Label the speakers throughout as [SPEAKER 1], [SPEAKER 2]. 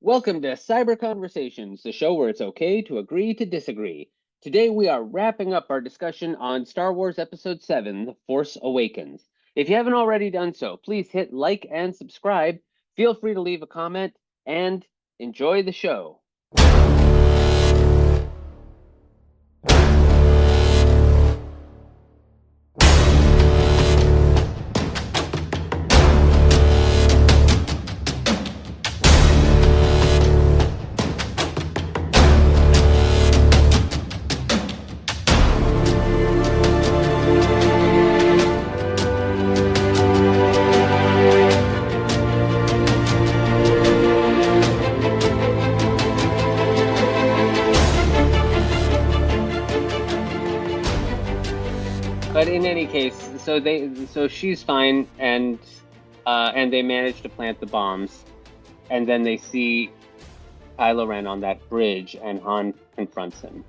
[SPEAKER 1] Welcome to Psyber-Conversations, the show where it's okay to agree to disagree. Today we are wrapping up our discussion on Star Wars Episode VII, The Force Awakens. If you haven't already done so, please hit like and subscribe. Feel free to leave a comment and enjoy the show. But in any case, so she's fine, and they manage to plant the bombs, and then they see Kylo Ren on that bridge, and Han confronts him,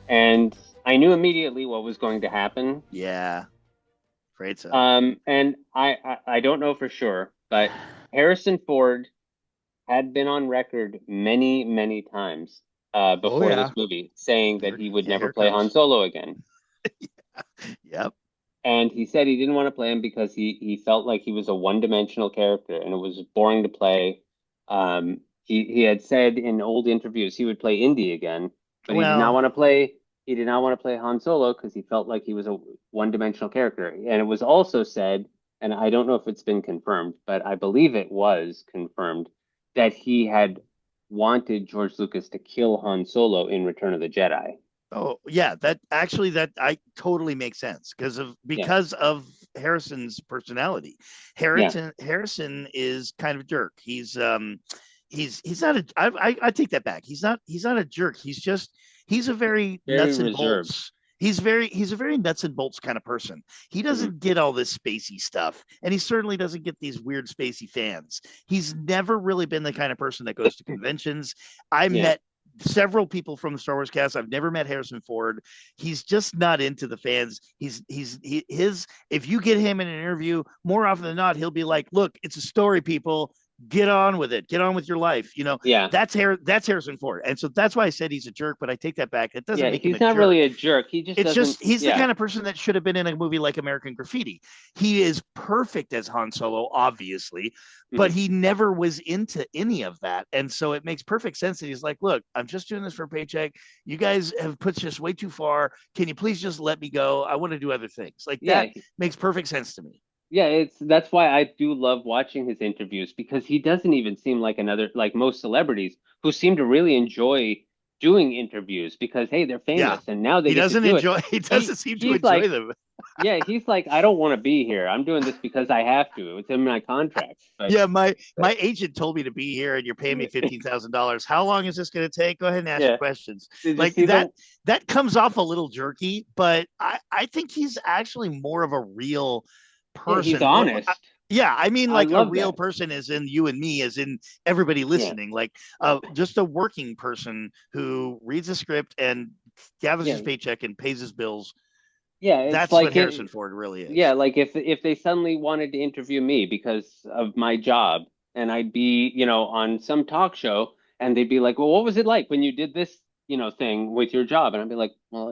[SPEAKER 1] and I knew immediately what was going to happen.
[SPEAKER 2] Yeah, afraid so.
[SPEAKER 1] And I don't know for sure, but Harrison Ford had been on record many times before this movie saying that he would never play Han Solo again.
[SPEAKER 2] Yep.
[SPEAKER 1] And he said he didn't want to play him because he felt like he was a one-dimensional character and it was boring to play. He had said in old interviews he would play Indy again, but he did not want to play Han Solo because he felt like he was a one-dimensional character. And it was also said, and I don't know if it's been confirmed, but I believe it was confirmed, that he had wanted George Lucas to kill Han Solo in Return of the Jedi.
[SPEAKER 2] Oh yeah, that I totally makes sense because of Harrison's personality. Harrison is kind of a jerk. He's not a. I take that back. He's not a jerk. He's a very nuts and bolts. He's a very nuts and bolts kind of person. He doesn't get all this spacey stuff, and he certainly doesn't get these weird spacey fans. He's never really been the kind of person that goes to conventions. I met several people from the Star Wars cast. I've never met Harrison Ford. He's just not into the fans. If you get him in an interview, more often than not, he'll be like, "Look, it's a story, people. Get on with it. Get on with your life." That's Harrison Ford, and so that's why I said he's a jerk. But I take that back. It doesn't make him a jerk.
[SPEAKER 1] He's not really a jerk. He's
[SPEAKER 2] the kind of person that should have been in a movie like American Graffiti. He is perfect as Han Solo, obviously, but he never was into any of that, and so it makes perfect sense that he's like, "Look, I'm just doing this for a paycheck. You guys have pushed this way too far. Can you please just let me go? I want to do other things." That makes perfect sense to me.
[SPEAKER 1] Yeah, that's why I do love watching his interviews, because he doesn't even seem like most celebrities who seem to really enjoy doing interviews because, hey, they're famous and now they
[SPEAKER 2] he doesn't seem to enjoy them.
[SPEAKER 1] Yeah, he's like, I don't want to be here. I'm doing this because I have to. It's in my contract.
[SPEAKER 2] But, my agent told me to be here, and you're paying me $15,000. How long is this going to take? Go ahead and ask your questions. That comes off a little jerky, but I think he's actually more of a real person.
[SPEAKER 1] He's honest.
[SPEAKER 2] I mean, like a real person as in you and me, as in everybody listening, just a working person who reads a script and gathers his paycheck and pays his bills.
[SPEAKER 1] Yeah,
[SPEAKER 2] that's like what Harrison Ford really is.
[SPEAKER 1] Yeah, like if they suddenly wanted to interview me because of my job, and I'd be, on some talk show, and they'd be like, "Well, what was it like when you did this, thing with your job?" And I'd be like, "Well,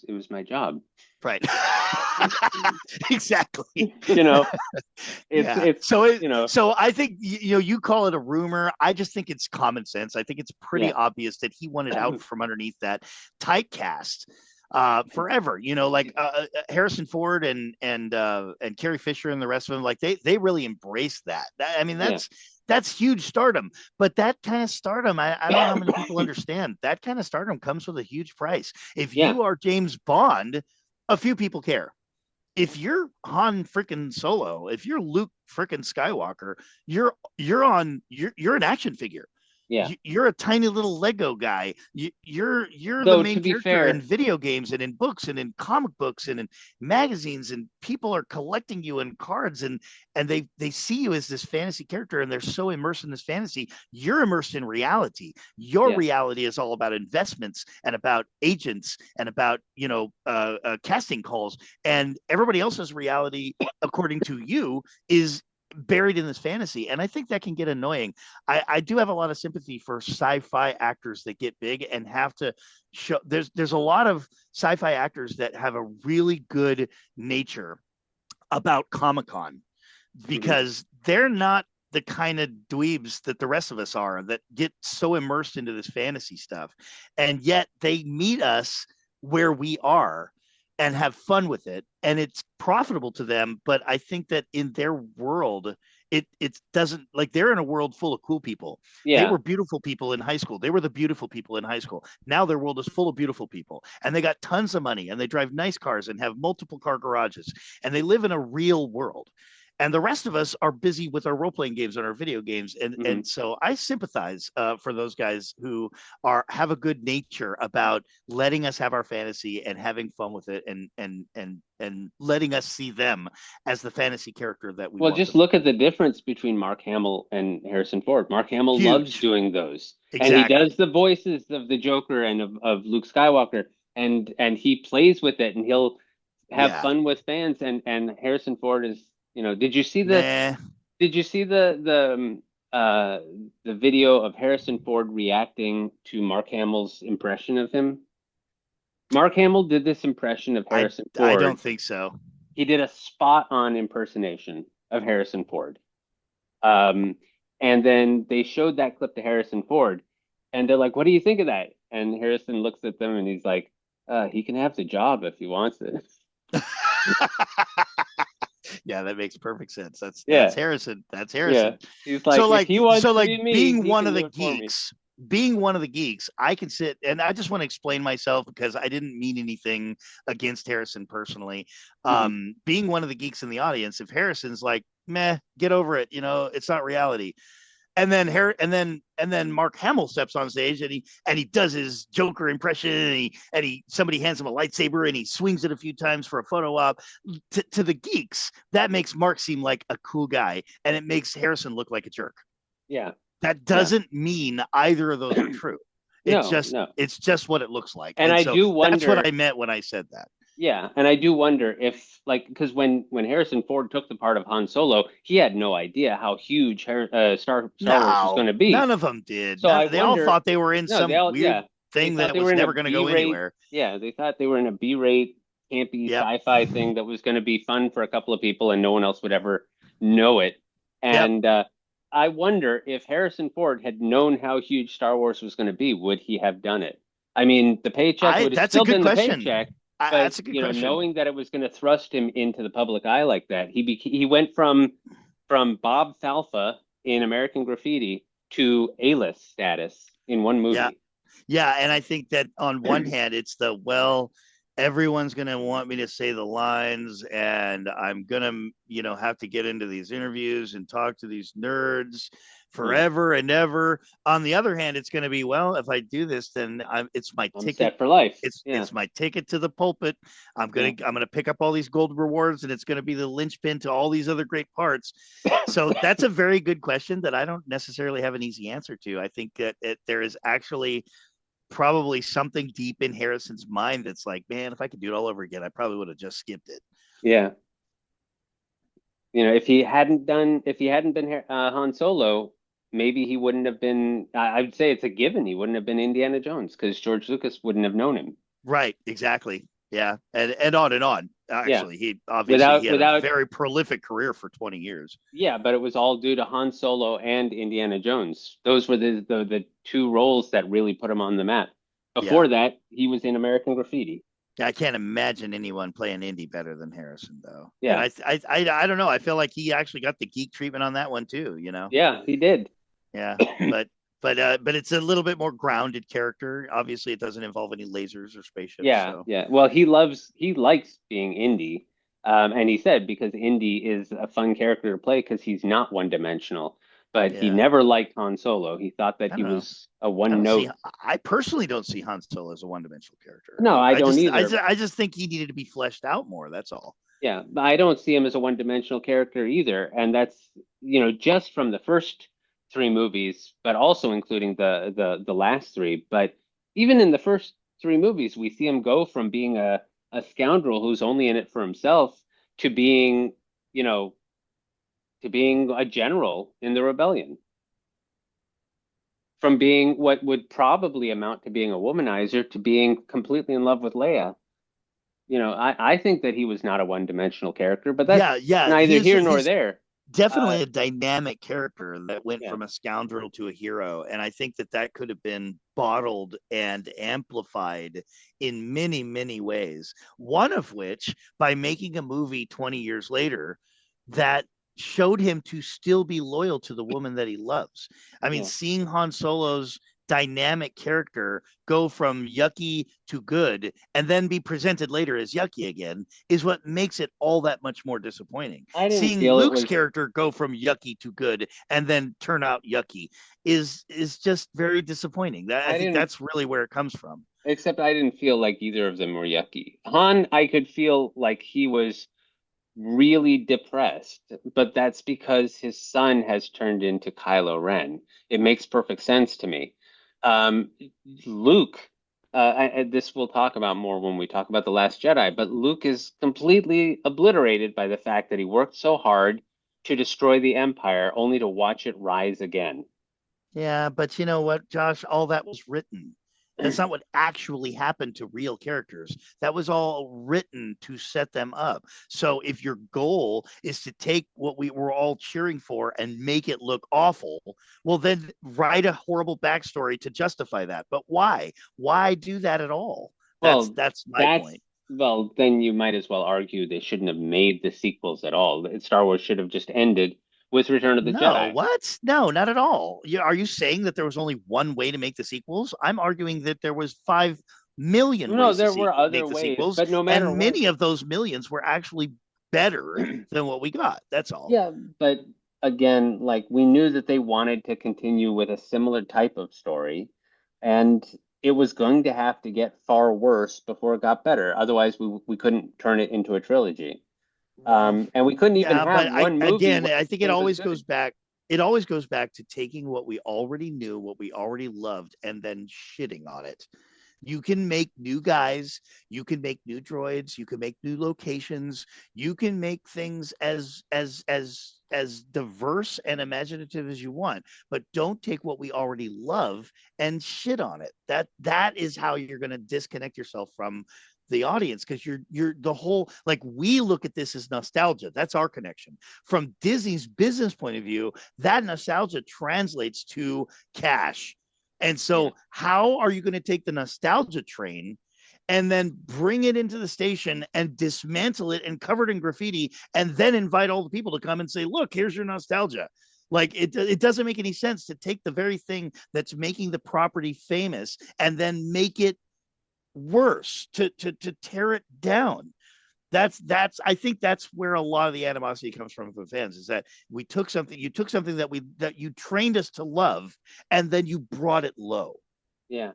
[SPEAKER 1] it was my job."
[SPEAKER 2] Right. Exactly. So I think you call it a rumor. I just think it's common sense. I think it's pretty obvious that he wanted out from underneath that typecast forever. Harrison Ford and Carrie Fisher and the rest of them, like they really embraced that. That's huge stardom, but that kind of stardom, I don't know how many people understand. That kind of stardom comes with a huge price. If you are James Bond, a few people care. If you're Han freaking Solo, if you're Luke freaking Skywalker, you're an action figure.
[SPEAKER 1] Yeah,
[SPEAKER 2] you're a tiny little Lego guy. You're the main character in video games and in books and in comic books and in magazines, and people are collecting you in cards, and they see you as this fantasy character, and they're so immersed in this fantasy. You're immersed in reality. Your reality is all about investments and about agents and about casting calls, and everybody else's reality, according to you, is buried in this fantasy, and I think that can get annoying. I do have a lot of sympathy for sci-fi actors that get big and have to show. There's a lot of sci-fi actors that have a really good nature about Comic-Con because they're not the kind of dweebs that the rest of us are that get so immersed into this fantasy stuff, and yet they meet us where we are and have fun with it, and it's profitable to them. But I think that in their world, it doesn't, like, they're in a world full of cool people. They
[SPEAKER 1] Yeah.
[SPEAKER 2] were beautiful people in high school. They were the beautiful people in high school. Now their world is full of beautiful people, and they got tons of money, and they drive nice cars and have multiple car garages, and they live in a real world. And the rest of us are busy with our role-playing games and our video games, and so I sympathize for those guys who have a good nature about letting us have our fantasy and having fun with it, and letting us see them as the fantasy character that we
[SPEAKER 1] Well,
[SPEAKER 2] want
[SPEAKER 1] just
[SPEAKER 2] them.
[SPEAKER 1] look at the difference between Mark Hamill and Harrison Ford. Mark Hamill loves
[SPEAKER 2] Huge.
[SPEAKER 1] doing those, and he does
[SPEAKER 2] Exactly.
[SPEAKER 1] the voices of the Joker and of Luke Skywalker, and he plays with it, and he'll have
[SPEAKER 2] Yeah.
[SPEAKER 1] fun with fans. And Harrison Ford is,
[SPEAKER 2] Nah.
[SPEAKER 1] did you see the video of Harrison Ford reacting to Mark Hamill's impression of him? Mark Hamill did this impression of
[SPEAKER 2] I
[SPEAKER 1] Harrison
[SPEAKER 2] I don't
[SPEAKER 1] Ford.
[SPEAKER 2] think so.
[SPEAKER 1] He did a spot on impersonation of Harrison Ford. Um, and then they showed that clip to Harrison Ford, and they're like, "What do you think of that?" And Harrison looks at them and he's like, "He can have the job if he wants it."
[SPEAKER 2] Yeah, that makes perfect sense. That's
[SPEAKER 1] Yeah,
[SPEAKER 2] Harrison. That's
[SPEAKER 1] yeah.
[SPEAKER 2] Harrison.
[SPEAKER 1] He's
[SPEAKER 2] So
[SPEAKER 1] like, if
[SPEAKER 2] like
[SPEAKER 1] he wants
[SPEAKER 2] so
[SPEAKER 1] to
[SPEAKER 2] like
[SPEAKER 1] be me,
[SPEAKER 2] being
[SPEAKER 1] he
[SPEAKER 2] one
[SPEAKER 1] can
[SPEAKER 2] of the
[SPEAKER 1] do it for me.
[SPEAKER 2] geeks, being one of the geeks, I can sit, and I just want to explain myself because I didn't mean anything against Harrison personally.
[SPEAKER 1] Hmm.
[SPEAKER 2] Being one of the geeks in the audience, if Harrison's like, meh, get over it, it's not reality. And then Mark Hamill steps on stage and he does his Joker impression, and somebody hands him a lightsaber and he swings it a few times for a photo op. To the geeks, that makes Mark seem like a cool guy, and it makes Harrison look like a jerk.
[SPEAKER 1] Yeah,
[SPEAKER 2] That
[SPEAKER 1] yeah.
[SPEAKER 2] doesn't mean either of those are true. It's
[SPEAKER 1] No,
[SPEAKER 2] just
[SPEAKER 1] no.
[SPEAKER 2] it's just what it looks like.
[SPEAKER 1] And
[SPEAKER 2] And
[SPEAKER 1] I
[SPEAKER 2] so
[SPEAKER 1] do
[SPEAKER 2] that's what
[SPEAKER 1] wonder.
[SPEAKER 2] I meant when I said that.
[SPEAKER 1] Yeah, and I do wonder if, like, because when Harrison Ford took the part of Han Solo, he had no idea how huge Star Wars was going
[SPEAKER 2] No,
[SPEAKER 1] to be.
[SPEAKER 2] none of them did.
[SPEAKER 1] So I
[SPEAKER 2] They all
[SPEAKER 1] wonder.
[SPEAKER 2] thought they were in
[SPEAKER 1] No,
[SPEAKER 2] some weird
[SPEAKER 1] yeah, they
[SPEAKER 2] thing
[SPEAKER 1] thought
[SPEAKER 2] that
[SPEAKER 1] they were
[SPEAKER 2] was
[SPEAKER 1] in a
[SPEAKER 2] never going to go
[SPEAKER 1] B-rate.
[SPEAKER 2] anywhere.
[SPEAKER 1] Yeah, they thought they were in a B-rate campy
[SPEAKER 2] Yep.
[SPEAKER 1] sci-fi thing that was going to be fun for a couple of people, and no one else would ever know it.
[SPEAKER 2] Yep.
[SPEAKER 1] And I wonder if Harrison Ford had known how huge Star Wars was going to be, would he have done it? I mean, the paycheck
[SPEAKER 2] I
[SPEAKER 1] would have
[SPEAKER 2] That's a
[SPEAKER 1] still
[SPEAKER 2] good
[SPEAKER 1] been the
[SPEAKER 2] question.
[SPEAKER 1] paycheck, but
[SPEAKER 2] That's a good question.
[SPEAKER 1] knowing that it was going to thrust him into the public eye like that, he went from Bob Falfa in American Graffiti to A-list status in one
[SPEAKER 2] Yeah.
[SPEAKER 1] movie.
[SPEAKER 2] Yeah, and I think that on one hand, it's everyone's going to want me to say the lines, and I'm going to, have to get into these interviews and talk to these nerds
[SPEAKER 1] Yeah,
[SPEAKER 2] forever and ever. On the other hand, it's going to be, well, if I do this, then it's my
[SPEAKER 1] I'm
[SPEAKER 2] ticket.
[SPEAKER 1] set for life. Yeah,
[SPEAKER 2] It's my ticket to the pulpit.
[SPEAKER 1] yeah.
[SPEAKER 2] I'm gonna pick up all these gold rewards, and it's gonna be the linchpin to all these other great parts. So that's a very good question that I don't necessarily have an easy answer to. I think that there is actually probably something deep in Harrison's mind that's like, man, if I could do it all over again, I probably would have just skipped it.
[SPEAKER 1] Yeah. If he hadn't been Han Solo, maybe he wouldn't have been. I would say it's a given. He wouldn't have been Indiana Jones because George Lucas wouldn't have known him.
[SPEAKER 2] Right, exactly. Yeah, and on and on.
[SPEAKER 1] Yeah,
[SPEAKER 2] Actually, he had a
[SPEAKER 1] without
[SPEAKER 2] very prolific career for 20 years.
[SPEAKER 1] yeah, but it was all due to Han Solo and Indiana Jones. Those were the two roles that really put him on the map.
[SPEAKER 2] Yeah.
[SPEAKER 1] Before that, he was in American Graffiti.
[SPEAKER 2] I can't imagine anyone playing Indy better than Harrison, though. And
[SPEAKER 1] Yeah,
[SPEAKER 2] I don't know. I feel like he actually got the geek treatment on that one too.
[SPEAKER 1] yeah, he did.
[SPEAKER 2] Yeah, but but it's a little bit more grounded character. Obviously, it doesn't involve any lasers or spaceships.
[SPEAKER 1] Yeah,
[SPEAKER 2] So
[SPEAKER 1] yeah. Well, he likes being Indy, and he said because Indy is a fun character to play because he's not one dimensional. But he
[SPEAKER 2] yeah,
[SPEAKER 1] never liked Han Solo. He thought that
[SPEAKER 2] I
[SPEAKER 1] he
[SPEAKER 2] don't know.
[SPEAKER 1] was a one note.
[SPEAKER 2] I personally don't see Han Solo as a one-dimensional character.
[SPEAKER 1] No, I don't either.
[SPEAKER 2] I just think he needed to be fleshed out more. That's all.
[SPEAKER 1] Yeah, but I don't see him as a one-dimensional character either. And that's, just from the first three movies, but also including the last three. But even in the first three movies, we see him go from being a scoundrel who's only in it for himself to being, you know, to being a general in the rebellion, from being what would probably amount to being a womanizer to being completely in love with Leia. I think that he was not a one-dimensional character, but that's
[SPEAKER 2] Yeah.
[SPEAKER 1] neither here nor
[SPEAKER 2] He's
[SPEAKER 1] there.
[SPEAKER 2] definitely a dynamic character that went
[SPEAKER 1] Yeah.
[SPEAKER 2] from a scoundrel to a hero, and I think that that could have been bottled and amplified in many ways, one of which by making a movie 20 years later that showed him to still be loyal to the woman that he loves. I mean,
[SPEAKER 1] Yeah.
[SPEAKER 2] seeing Han Solo's dynamic character go from yucky to good and then be presented later as yucky again is what makes it all that much more disappointing.
[SPEAKER 1] I didn't
[SPEAKER 2] Seeing
[SPEAKER 1] feel it
[SPEAKER 2] Luke's
[SPEAKER 1] was.
[SPEAKER 2] character go from yucky to good and then turn out yucky is just very disappointing. That I
[SPEAKER 1] I
[SPEAKER 2] think
[SPEAKER 1] didn't
[SPEAKER 2] that's really where it comes from.
[SPEAKER 1] Except I didn't feel like either of them were yucky. Han, I could feel like he was really depressed, but that's because his son has turned into Kylo Ren. It makes perfect sense to me. Um, Luke, this we'll talk about more when we talk about The Last Jedi, but Luke is completely obliterated by the fact that he worked so hard to destroy the Empire only to watch it rise again.
[SPEAKER 2] Yeah, but you know what, Josh? All that was written. That's not what actually happened to real characters. That was all written to set them up. So if your goal is to take what we were all cheering for and make it look awful, well, then write a horrible backstory to justify that. But why? Why do that at all?
[SPEAKER 1] Well,
[SPEAKER 2] That's my
[SPEAKER 1] that's
[SPEAKER 2] point.
[SPEAKER 1] well, then you might as well argue they shouldn't have made the sequels at all. Star Wars should have just ended with Return of the
[SPEAKER 2] No,
[SPEAKER 1] Jedi.
[SPEAKER 2] what? No, not at all. Are you saying that there was only one way to make the sequels? I'm arguing that there was 5 million
[SPEAKER 1] No,
[SPEAKER 2] ways to
[SPEAKER 1] there were other
[SPEAKER 2] make the
[SPEAKER 1] ways,
[SPEAKER 2] sequels,
[SPEAKER 1] but no matter
[SPEAKER 2] and
[SPEAKER 1] what.
[SPEAKER 2] many of those millions were actually better than what we got. That's all.
[SPEAKER 1] Yeah, but again, like we knew that they wanted to continue with a similar type of story, and it was going to have to get far worse before it got better. Otherwise, we couldn't turn it into a trilogy.
[SPEAKER 2] Well,
[SPEAKER 1] And we couldn't even
[SPEAKER 2] yeah,
[SPEAKER 1] have
[SPEAKER 2] but I
[SPEAKER 1] one movie
[SPEAKER 2] again,
[SPEAKER 1] where
[SPEAKER 2] I think
[SPEAKER 1] it was good.
[SPEAKER 2] it always goes back to taking what we already knew, what we already loved, and then shitting on it. You can make new guys, you can make new droids, you can make new locations, you can make things as diverse and imaginative as you want, but don't take what we already love and shit on it. That is how you're going to disconnect yourself from the audience, because you're the whole, like, we look at this as nostalgia. That's our connection. From Disney's business point of view, that nostalgia translates to cash. And
[SPEAKER 1] Yeah.
[SPEAKER 2] so, how are you going to take the nostalgia train and then bring it into the station and dismantle it and cover it in graffiti and then invite all the people to come and say, look, here's your nostalgia? Like, it doesn't make any sense to take the very thing that's making the property famous and then make it worse, to tear it down. That's I think that's where a lot of the animosity comes from the fans, is that you took something that you trained us to love and then you brought it low.
[SPEAKER 1] Yeah.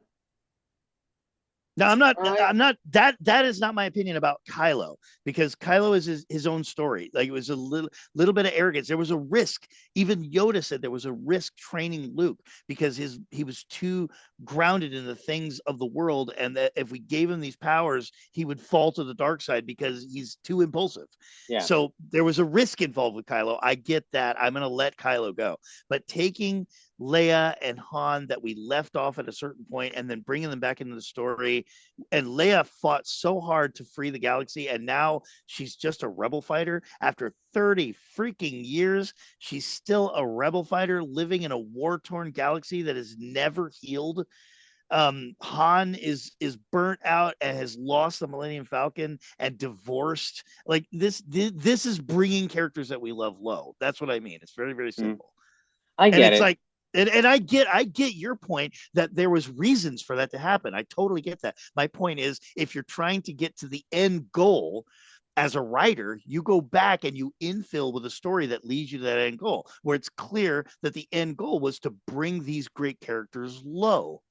[SPEAKER 2] Now,
[SPEAKER 1] I
[SPEAKER 2] I'm not that is not my opinion about Kylo, because Kylo is his own story. Like, it was a little bit of arrogance. There was a risk. Even Yoda said there was a risk training Luke, because he was too grounded in the things of the world, and that if we gave him these powers, he would fall to the dark side because he's too impulsive.
[SPEAKER 1] Yeah.
[SPEAKER 2] So there was a risk involved with Kylo. I get that. I'm going to let Kylo go. But taking Leia and Han that we left off at a certain point and then bringing them back into the story, and Leia fought so hard to free the galaxy, and now she's just a rebel fighter after 30 freaking years. She's still a rebel fighter living in a war-torn galaxy that has never healed. Han is burnt out and has lost the Millennium Falcon and divorced. Like, this is bringing characters that we love low. That's what I mean. It's very
[SPEAKER 1] Mm.
[SPEAKER 2] simple.
[SPEAKER 1] I
[SPEAKER 2] And
[SPEAKER 1] get
[SPEAKER 2] it's
[SPEAKER 1] it.
[SPEAKER 2] like, and I get your point that there was reasons for that to happen. I totally get that. My point is, if you're trying to get to the end goal as a writer, you go back and you infill with a story that leads you to that end goal, where it's clear that the end goal was to bring these great characters low.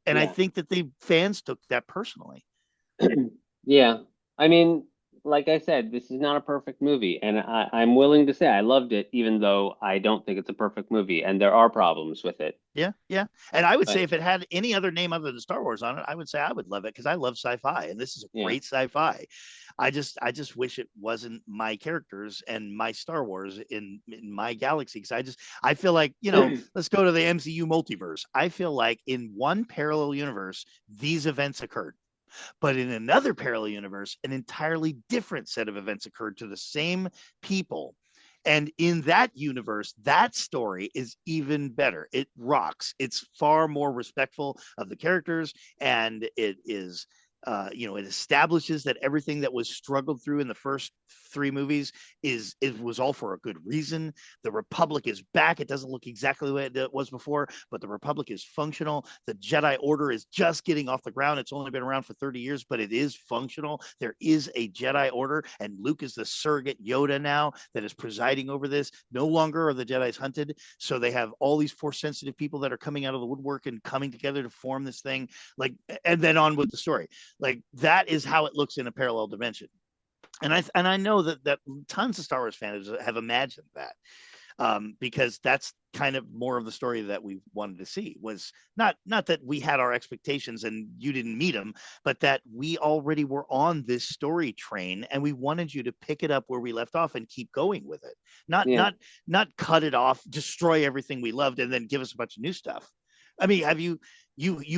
[SPEAKER 2] And I
[SPEAKER 1] Yeah.
[SPEAKER 2] think that the fans took that personally.
[SPEAKER 1] Yeah. I mean, like I said, this is not a perfect movie, and I'm willing to say I loved it, even though I don't think it's a perfect movie, and there are problems with it.
[SPEAKER 2] Yeah, yeah. And I would say
[SPEAKER 1] But
[SPEAKER 2] if it had any other name other than Star Wars on it, I would say I would love it because I love sci-fi, and this is a
[SPEAKER 1] yeah,
[SPEAKER 2] great sci-fi. I just wish it wasn't my characters and my Star Wars in my galaxy. Because I feel like, let's go to the MCU multiverse. I feel like in one parallel universe, these events occurred. But in another parallel universe, an entirely different set of events occurred to the same people. And in that universe, that story is even better. It rocks. It's far more respectful of the characters, and it establishes that everything that was struggled through in the first three movies it was all for a good reason. The Republic is back. It doesn't look exactly the way it was before, but the Republic is functional. The Jedi Order is just getting off the ground. It's only been around for 30 years, but it is functional. There is a Jedi Order, and Luke is the surrogate Yoda now that is presiding over this. No longer are the Jedi's hunted, so they have all these Force sensitive people that are coming out of the woodwork and coming together to form this thing. Like, and then on with the story. Like, that is how it looks in a parallel dimension. And I know that tons of Star Wars fans have imagined that, because that's kind of more of the story that we wanted to see. Was not that we had our expectations and you didn't meet them, but that we already were on this story train and we wanted you to pick it up where we left off and keep going with it. Not
[SPEAKER 1] yeah.
[SPEAKER 2] not not cut it off, destroy everything we loved, and then give us a bunch of new stuff. I mean, have you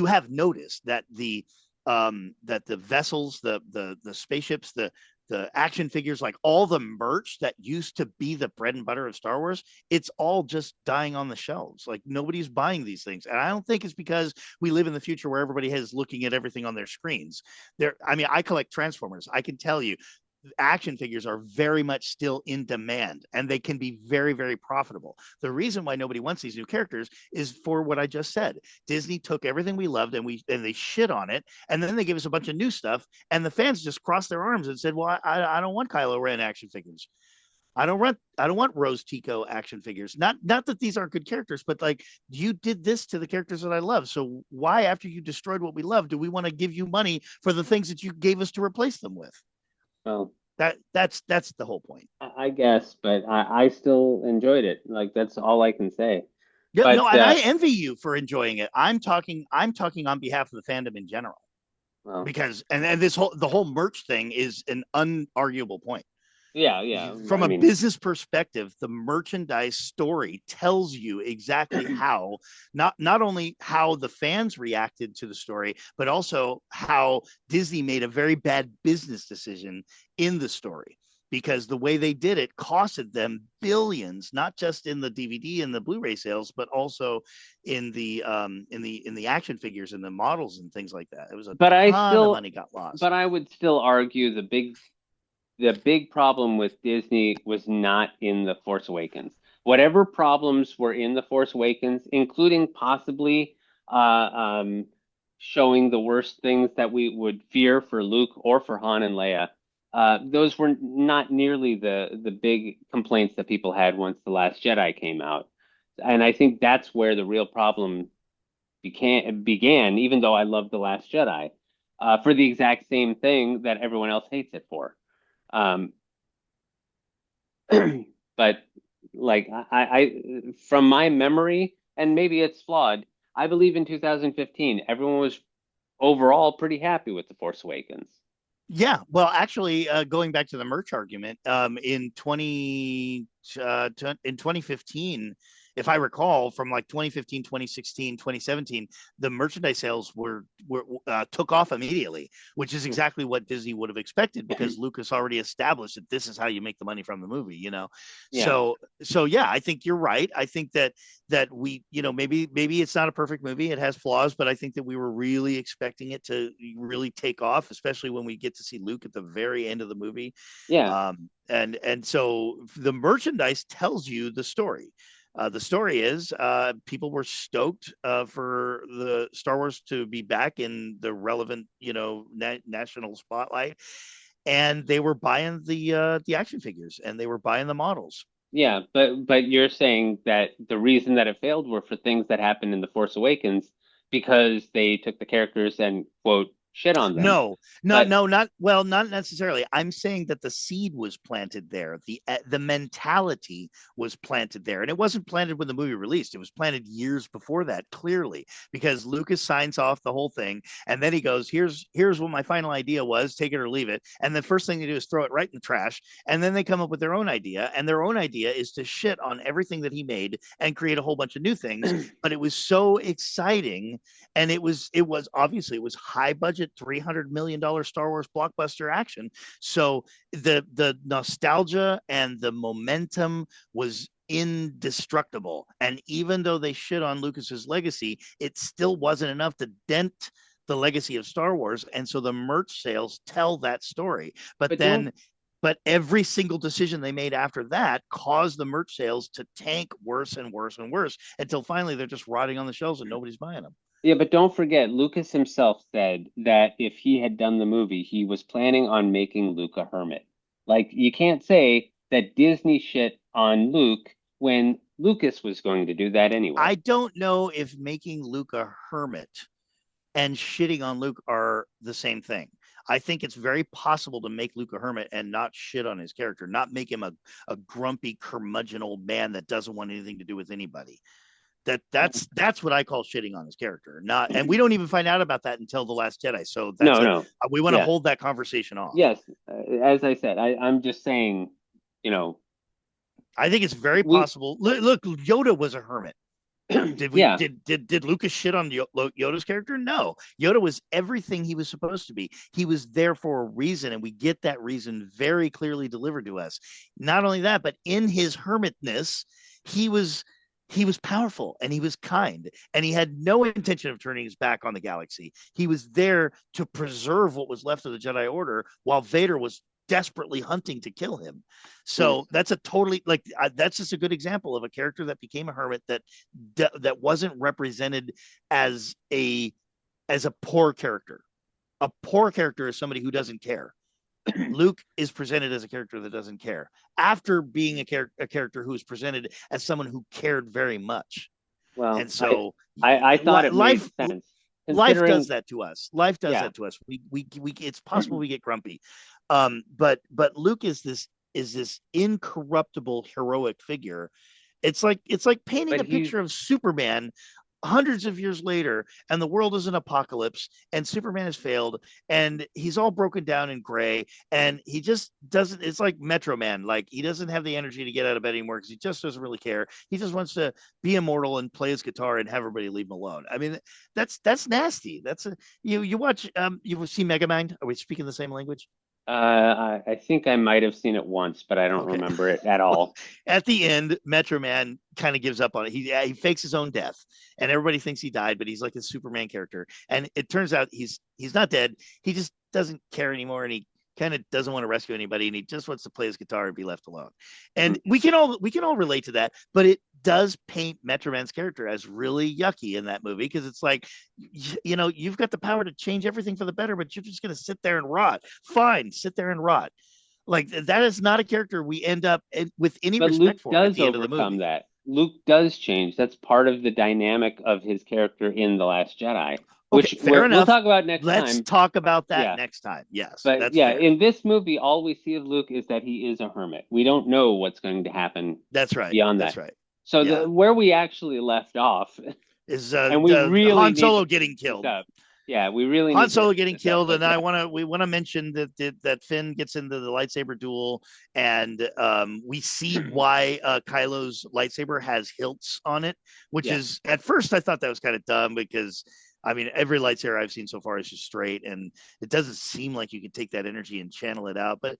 [SPEAKER 2] have noticed that the vessels, the spaceships, the action figures, like all the merch that used to be the bread and butter of Star Wars, it's all just dying on the shelves. Like, nobody's buying these things. And I don't think it's because we live in the future where everybody is looking at everything on their screens. I mean, I collect Transformers. I can tell you action figures are very much still in demand, and they can be very, very profitable. The reason why nobody wants these new characters is for what I just said. Disney took everything we loved and they shit on it, and then they gave us a bunch of new stuff, and the fans just crossed their arms and said, well, I don't want Kylo Ren action figures. I don't want Rose Tico action figures. Not that these aren't good characters, but like, you did this to the characters that I love. So why, after you destroyed what we love, do we want to give you money for the things that you gave us to replace them with?
[SPEAKER 1] Well,
[SPEAKER 2] That's the whole point.
[SPEAKER 1] I guess, but I still enjoyed it. Like, that's all I can say.
[SPEAKER 2] Yeah, no,
[SPEAKER 1] But
[SPEAKER 2] and I envy you for enjoying it. I'm talking on behalf of the fandom in general,
[SPEAKER 1] well,
[SPEAKER 2] because and the whole merch thing is an unarguable point.
[SPEAKER 1] yeah, yeah.
[SPEAKER 2] From
[SPEAKER 1] I
[SPEAKER 2] a
[SPEAKER 1] mean,
[SPEAKER 2] business perspective, the merchandise story tells you exactly how, not only how the fans reacted to the story, but also how Disney made a very bad business decision in the story, because the way they did it costed them billions, not just in the DVD and the Blu-ray sales, but also in the action figures and the models and things like that. It was a
[SPEAKER 1] but
[SPEAKER 2] ton of money got lost.
[SPEAKER 1] I would still argue the big problem with Disney was not in The Force Awakens. Whatever problems were in The Force Awakens, including possibly showing the worst things that we would fear for Luke or for Han and Leia, those were not nearly the big complaints that people had once The Last Jedi came out. And I think that's where the real problem began, even though I love The Last Jedi, for the exact same thing that everyone else hates it for. Um, but like from my memory, and maybe it's flawed, I believe in 2015, everyone was overall pretty happy with The Force Awakens.
[SPEAKER 2] Yeah, well, actually, going back to the merch argument, in 2015, if I recall, from like 2015, 2016, 2017, the merchandise sales were took off immediately, which is exactly what Disney would have expected, because Lucas already established that this is how you make the money from the movie.
[SPEAKER 1] Yeah.
[SPEAKER 2] So yeah, I think you're right. I think that we, maybe it's not a perfect movie. It has flaws, but I think that we were really expecting it to really take off, especially when we get to see Luke at the very end of the movie.
[SPEAKER 1] Yeah.
[SPEAKER 2] And so the merchandise tells you the story. The story is, people were stoked for the Star Wars to be back in the relevant, national spotlight, and they were buying the action figures, and they were buying the models.
[SPEAKER 1] Yeah, but you're saying that the reason that it failed were for things that happened in The Force Awakens because they took the characters and quote shit on them.
[SPEAKER 2] No, not
[SPEAKER 1] But
[SPEAKER 2] no, not well, not necessarily. I'm saying that the seed was planted there. The mentality was planted there, and it wasn't planted when the movie released. It was planted years before that, clearly, because Lucas signs off the whole thing, and then he goes, "Here's what my final idea was. Take it or leave it." And the first thing they do is throw it right in the trash, and then they come up with their own idea, and their own idea is to shit on everything that he made and create a whole bunch of new things. But it was so exciting, and it was obviously it was high budget $300 million Star Wars blockbuster action. So the nostalgia and the momentum was indestructible. And even though they shit on Lucas's legacy, it still wasn't enough to dent the legacy of Star Wars. And so the merch sales tell that story. But every single decision they made after that caused the merch sales to tank worse and worse and worse until finally they're just rotting on the shelves and nobody's buying them.
[SPEAKER 1] yeah, but don't forget, Lucas himself said that if he had done the movie, he was planning on making Luke a hermit. Like, you can't say that Disney shit on Luke when Lucas was going to do that anyway.
[SPEAKER 2] I don't know if making Luke a hermit and shitting on Luke are the same thing. I think it's very possible to make Luke a hermit and not shit on his character, not make him a grumpy, curmudgeon old man that doesn't want anything to do with anybody. That's what I call shitting on his character. Not, and we don't even find out about that until The Last Jedi. So
[SPEAKER 1] no.
[SPEAKER 2] We want to hold that conversation off.
[SPEAKER 1] Yes, as I said, I'm just saying,
[SPEAKER 2] I think it's very possible. Look, Yoda was a hermit. Did Lucas shit on Yoda's character? No. Yoda was everything he was supposed to be. He was there for a reason, and we get that reason very clearly delivered to us. Not only that, but in his hermitness, he was powerful and he was kind, and he had no intention of turning his back on the galaxy. He was there to preserve what was left of the Jedi Order while Vader was desperately hunting to kill him. So that's that's just a good example of a character that became a hermit that wasn't represented as a poor character. A poor character is somebody who doesn't care. Luke is presented as a character that doesn't care after being a character who is presented as someone who cared very much.
[SPEAKER 1] Well,
[SPEAKER 2] and so
[SPEAKER 1] I thought it made sense.
[SPEAKER 2] Life does that to us. Life does that to us. We it's possible we get grumpy. But Luke is this incorruptible heroic figure. It's like painting a picture of Superman hundreds of years later, and the world is an apocalypse, and Superman has failed, and he's all broken down and gray, and he just doesn't. It's like Metro Man. Like, he doesn't have the energy to get out of bed anymore because he just doesn't really care. He just wants to be immortal and play his guitar and have everybody leave him alone. I mean, that's nasty. That's you watch. You see Megamind? Are we speaking the same language?
[SPEAKER 1] I think I might have seen it once, but I don't remember it at all.
[SPEAKER 2] At the end, Metro Man kind of gives up on it. He fakes his own death, and everybody thinks he died, but he's like a Superman character. And it turns out he's not dead. He just doesn't care anymore, and he kind of doesn't want to rescue anybody, and he just wants to play his guitar and be left alone. And we can all relate to that, but it does paint Metro Man's character as really yucky in that movie, because it's like, you've got the power to change everything for the better, but you're just going to sit there and rot. Fine, sit there and rot. Like, that is not a character we end up with any respect for at the end of the movie.
[SPEAKER 1] That. Luke does change. That's part of the dynamic of his character in The Last Jedi. Which
[SPEAKER 2] fair enough.
[SPEAKER 1] We'll talk about next time.
[SPEAKER 2] Let's talk about that next time. Yes.
[SPEAKER 1] But
[SPEAKER 2] that's fair.
[SPEAKER 1] In this movie, all we see of Luke is that he is a hermit. We don't know what's going to happen.
[SPEAKER 2] That's right.
[SPEAKER 1] Beyond that.
[SPEAKER 2] That's right.
[SPEAKER 1] So where we actually left off
[SPEAKER 2] is Han Solo getting killed.
[SPEAKER 1] Yeah, we really
[SPEAKER 2] Han Solo getting killed, and we want to mention that Finn gets into the lightsaber duel, and we see why Kylo's lightsaber has hilts on it, which is, at first I thought that was kind of dumb, because I mean, every lightsaber I've seen so far is just straight, and it doesn't seem like you can take that energy and channel it out. But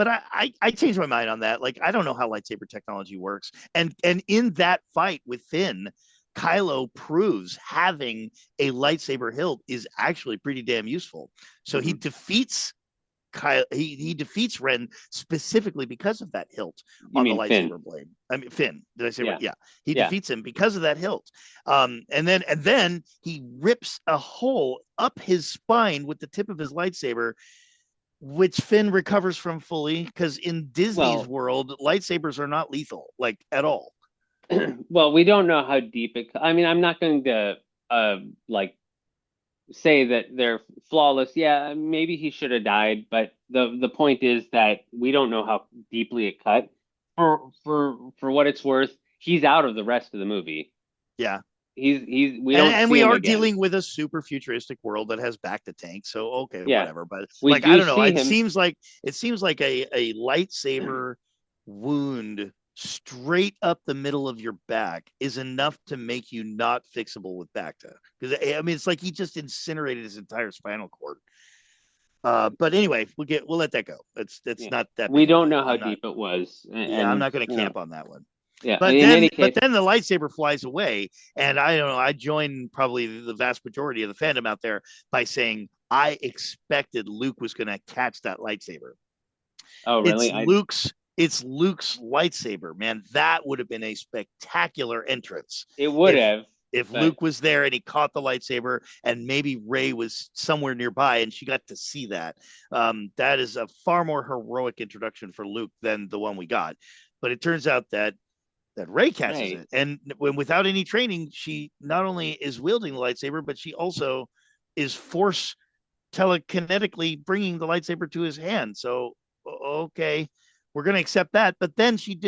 [SPEAKER 2] I changed my mind on that. Like, I don't know how lightsaber technology works, and in that fight with Finn, Kylo proves having a lightsaber hilt is actually pretty damn useful. So he defeats he defeats Ren specifically because of that hilt on the lightsaber blade. I mean, Finn. Did I say right? Yeah. He defeats him because of that hilt. And then he rips a hole up his spine with the tip of his lightsaber, which Finn recovers from fully, because in Disney's world, lightsabers are not lethal, like, at all.
[SPEAKER 1] Well, we don't know how deep it. I mean, I'm not going to say that they're flawless. Yeah, maybe he should have died, but the point is that we don't know how deeply it cut. For what it's worth, he's out of the rest of the movie.
[SPEAKER 2] Yeah.
[SPEAKER 1] He's we don't
[SPEAKER 2] And
[SPEAKER 1] see
[SPEAKER 2] we
[SPEAKER 1] him
[SPEAKER 2] are
[SPEAKER 1] again.
[SPEAKER 2] dealing with a super futuristic world that has back to tank. So okay,
[SPEAKER 1] Yeah,
[SPEAKER 2] whatever. But
[SPEAKER 1] we
[SPEAKER 2] like I
[SPEAKER 1] do
[SPEAKER 2] don't know.
[SPEAKER 1] see him.
[SPEAKER 2] It seems like a lightsaber wound straight up the middle of your back is enough to make you not fixable with Bacta. Because I mean, it's like he just incinerated his entire spinal cord. But anyway, we'll let that go. It's
[SPEAKER 1] Yeah,
[SPEAKER 2] not that
[SPEAKER 1] we
[SPEAKER 2] big of a
[SPEAKER 1] don't
[SPEAKER 2] deal.
[SPEAKER 1] know how deep it was,
[SPEAKER 2] Yeah, I'm
[SPEAKER 1] and
[SPEAKER 2] not going to
[SPEAKER 1] you know,
[SPEAKER 2] camp on that one.
[SPEAKER 1] yeah.
[SPEAKER 2] But
[SPEAKER 1] In
[SPEAKER 2] then
[SPEAKER 1] any case,
[SPEAKER 2] the lightsaber flies away, and I don't know. I join probably the vast majority of the fandom out there by saying I expected Luke was going to catch that lightsaber.
[SPEAKER 1] oh
[SPEAKER 2] It's
[SPEAKER 1] really?
[SPEAKER 2] Luke's lightsaber, man. That would have been a spectacular entrance
[SPEAKER 1] It would
[SPEAKER 2] if
[SPEAKER 1] have, but
[SPEAKER 2] Luke was there and he caught the lightsaber, and maybe Rey was somewhere nearby and she got to see that. That is a far more heroic introduction for Luke than the one we got. But it turns out that Rey catches
[SPEAKER 1] right.
[SPEAKER 2] it, and when without any training, she not only is wielding the lightsaber, but she also is force telekinetically bringing the lightsaber to his hand. So okay, we're gonna accept that. But then she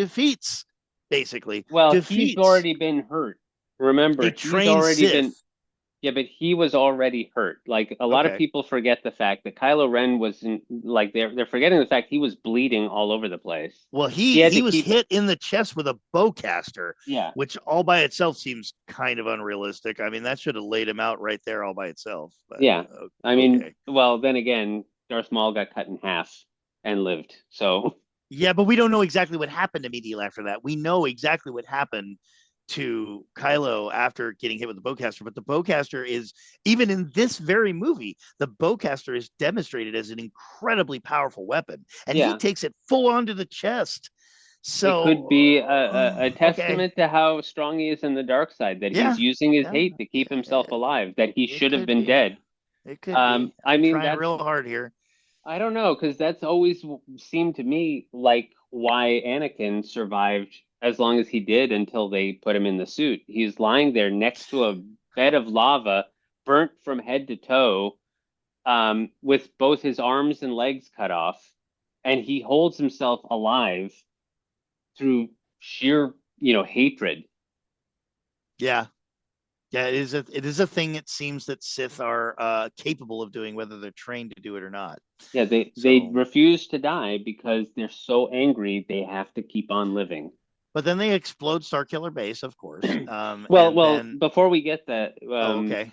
[SPEAKER 2] basically
[SPEAKER 1] Well, he's
[SPEAKER 2] defeats
[SPEAKER 1] already been hurt. Remember,
[SPEAKER 2] a
[SPEAKER 1] he's
[SPEAKER 2] trained
[SPEAKER 1] already been.
[SPEAKER 2] Sith.
[SPEAKER 1] Yeah, but he was already hurt. Like a lot of
[SPEAKER 2] Okay.
[SPEAKER 1] people forget the fact that Kylo Ren was in, like they're forgetting the fact he was bleeding all over the place.
[SPEAKER 2] Well,
[SPEAKER 1] He had to
[SPEAKER 2] he was
[SPEAKER 1] keep.
[SPEAKER 2] hit in the chest with a bowcaster,
[SPEAKER 1] Yeah,
[SPEAKER 2] which all by itself seems kind of unrealistic. I mean, that should have laid him out right there all by itself. But
[SPEAKER 1] yeah. I mean,
[SPEAKER 2] okay.
[SPEAKER 1] well, then again, Darth Maul got cut in half and lived. So
[SPEAKER 2] Yeah, but we don't know exactly what happened immediately after that. We know exactly what happened to Kylo after getting hit with the bowcaster, but the bowcaster is, even in this very movie, the bowcaster is demonstrated as an incredibly powerful weapon, and he
[SPEAKER 1] yeah,
[SPEAKER 2] takes it full onto the chest.
[SPEAKER 1] it could be a
[SPEAKER 2] Okay,
[SPEAKER 1] testament to how strong he is in the dark side, that he's
[SPEAKER 2] yeah,
[SPEAKER 1] using his
[SPEAKER 2] yeah,
[SPEAKER 1] hate to keep himself alive, that he
[SPEAKER 2] it
[SPEAKER 1] should have
[SPEAKER 2] could
[SPEAKER 1] been
[SPEAKER 2] be.
[SPEAKER 1] dead.
[SPEAKER 2] It could be.
[SPEAKER 1] I
[SPEAKER 2] I'm
[SPEAKER 1] mean,
[SPEAKER 2] trying
[SPEAKER 1] that's
[SPEAKER 2] real hard here.
[SPEAKER 1] I don't know, because that's always seemed to me like why Anakin survived as long as he did until they put him in the suit. He's lying there next to a bed of lava, burnt from head to toe, with both his arms and legs cut off, and he holds himself alive through sheer, hatred.
[SPEAKER 2] Yeah, yeah, it is a thing. It seems that Sith are capable of doing, whether they're trained to do it or not.
[SPEAKER 1] Yeah, they
[SPEAKER 2] So,
[SPEAKER 1] refuse to die because they're so angry they have to keep on living.
[SPEAKER 2] but then they explode Starkiller Base, of course.
[SPEAKER 1] Well,
[SPEAKER 2] And then
[SPEAKER 1] before we get that,
[SPEAKER 2] okay,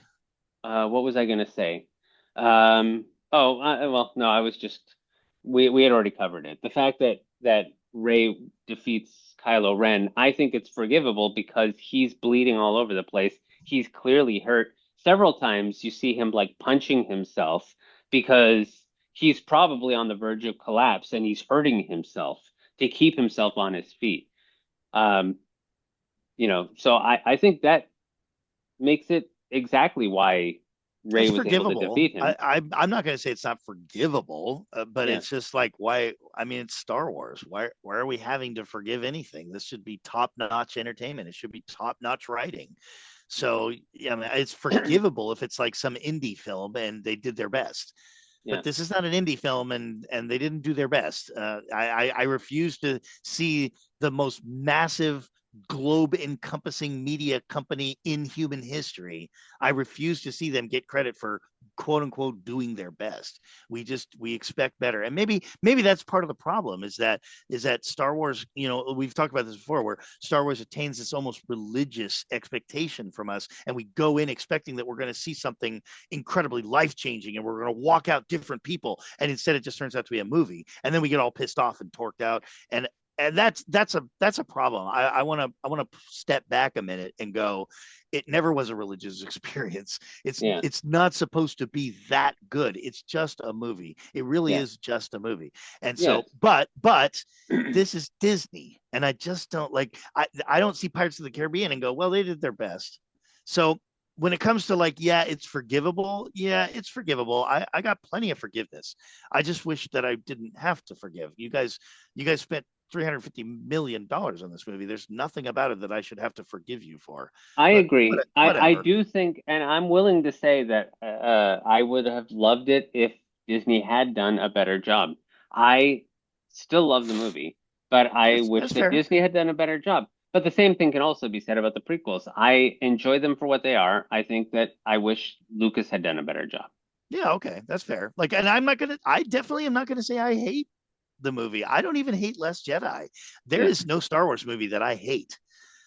[SPEAKER 1] what was I going to say? Well, no, I was just we had already covered it. The fact that Rey defeats Kylo Ren, I think it's forgivable because he's bleeding all over the place. He's clearly hurt. Several times you see him like punching himself because he's probably on the verge of collapse and he's hurting himself to keep himself on his feet. Um, so I think that makes it exactly why Rey
[SPEAKER 2] it's
[SPEAKER 1] was able to
[SPEAKER 2] forgivable.
[SPEAKER 1] defeat him.
[SPEAKER 2] I'm not going to say it's not forgivable, but
[SPEAKER 1] Yeah.
[SPEAKER 2] it's just like why? I mean, it's Star Wars. Why are we having to forgive anything? This should be top notch entertainment. It should be top notch writing. So yeah, I mean, it's forgivable if it's like some indie film and they did their best. But
[SPEAKER 1] Yeah.
[SPEAKER 2] this is not an indie film, and they didn't do their best. I refuse to see the most massive globe encompassing media company in human history. I refuse to see them get credit for quote unquote doing their best. We expect better, and maybe that's part of the problem is that Star Wars, we've talked about this before, where Star Wars attains this almost religious expectation from us, and we go in expecting that we're going to see something incredibly life changing and we're going to walk out different people, and instead it just turns out to be a movie, and then we get all pissed off and torqued out, and that's a problem. I want to step back a minute and go, it never was a religious experience.
[SPEAKER 1] Yeah.
[SPEAKER 2] It's not supposed to be that good. It's just a movie. It really
[SPEAKER 1] Yeah.
[SPEAKER 2] is just a movie. And so,
[SPEAKER 1] Yes.
[SPEAKER 2] but this is Disney, and I just don't like. I don't see Pirates of the Caribbean and go, well, they did their best. So when it comes to like, yeah, it's forgivable. Yeah, it's forgivable. I got plenty of forgiveness. I just wish that I didn't have to forgive. You guys spent $350 million on this movie. There's nothing about it that I should have to forgive you for.
[SPEAKER 1] I
[SPEAKER 2] But
[SPEAKER 1] agree. I
[SPEAKER 2] whatever.
[SPEAKER 1] do think, and I'm willing to say that I would have loved it if Disney had done a better job. I still love the movie, but I wish
[SPEAKER 2] That's
[SPEAKER 1] that
[SPEAKER 2] fair.
[SPEAKER 1] Disney had done a better job. But the same thing can also be said about the prequels. I enjoy them for what they are. I think that I wish Lucas had done a better job.
[SPEAKER 2] Yeah, okay, that's fair. Like, and I definitely am not gonna say I hate the movie. I don't even hate Last Jedi. There
[SPEAKER 1] Yeah,
[SPEAKER 2] is no Star Wars movie that I hate.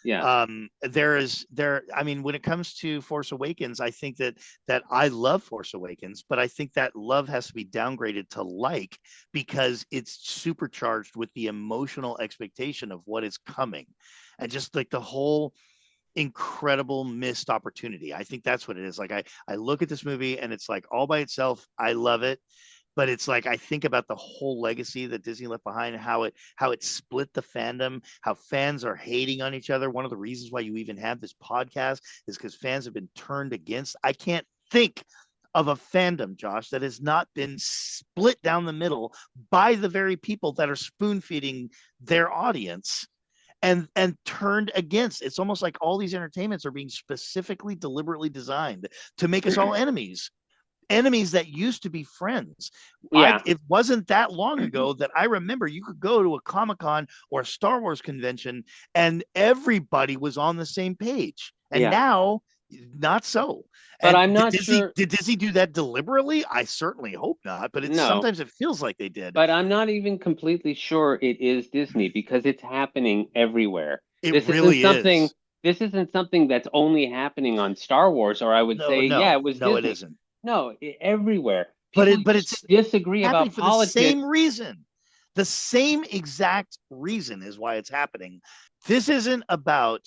[SPEAKER 1] yeah.
[SPEAKER 2] I mean, when it comes to Force Awakens, I think that I love Force Awakens, but I think that love has to be downgraded to like, because it's supercharged with the emotional expectation of what is coming, and just like the whole incredible missed opportunity. I think that's what it is. Like, I look at this movie and it's like, all by itself, I love it, but it's like I think about the whole legacy that Disney left behind, and how it split the fandom, how fans are hating on each other. One of the reasons why you even have this podcast is because fans have been turned against. I can't think of a fandom, Josh, that has not been split down the middle by the very people that are spoon feeding their audience and turned against. It's almost like all these entertainments are being specifically deliberately designed to make us all enemies that used to be friends.
[SPEAKER 1] Yeah,
[SPEAKER 2] It wasn't that long ago that I remember you could go to a Comic-Con or a Star Wars convention and everybody was on the same page. And
[SPEAKER 1] yeah.
[SPEAKER 2] now, not so.
[SPEAKER 1] But
[SPEAKER 2] And
[SPEAKER 1] I'm not sure.
[SPEAKER 2] Did Disney do that deliberately? I certainly hope not, but it's
[SPEAKER 1] No.
[SPEAKER 2] sometimes it feels like they did.
[SPEAKER 1] But I'm not even completely sure it is Disney because it's happening everywhere.
[SPEAKER 2] It
[SPEAKER 1] This isn't
[SPEAKER 2] really
[SPEAKER 1] something
[SPEAKER 2] is.
[SPEAKER 1] this isn't something that's only happening on Star Wars, or I would
[SPEAKER 2] No,
[SPEAKER 1] say, yeah,
[SPEAKER 2] no,
[SPEAKER 1] it was
[SPEAKER 2] no, it
[SPEAKER 1] Disney.
[SPEAKER 2] isn't.
[SPEAKER 1] No, everywhere.
[SPEAKER 2] But
[SPEAKER 1] People used to
[SPEAKER 2] it's
[SPEAKER 1] disagree
[SPEAKER 2] happening
[SPEAKER 1] about
[SPEAKER 2] for the
[SPEAKER 1] politics.
[SPEAKER 2] same reason. The same exact reason is why it's happening. This isn't about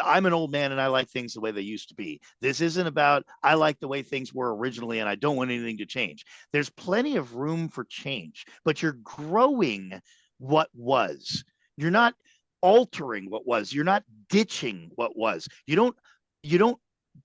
[SPEAKER 2] I'm an old man and I like things the way they used to be. This isn't about I like the way things were originally and I don't want anything to change. There's plenty of room for change, but you're growing what was. You're not altering what was. You're not ditching what was. You don't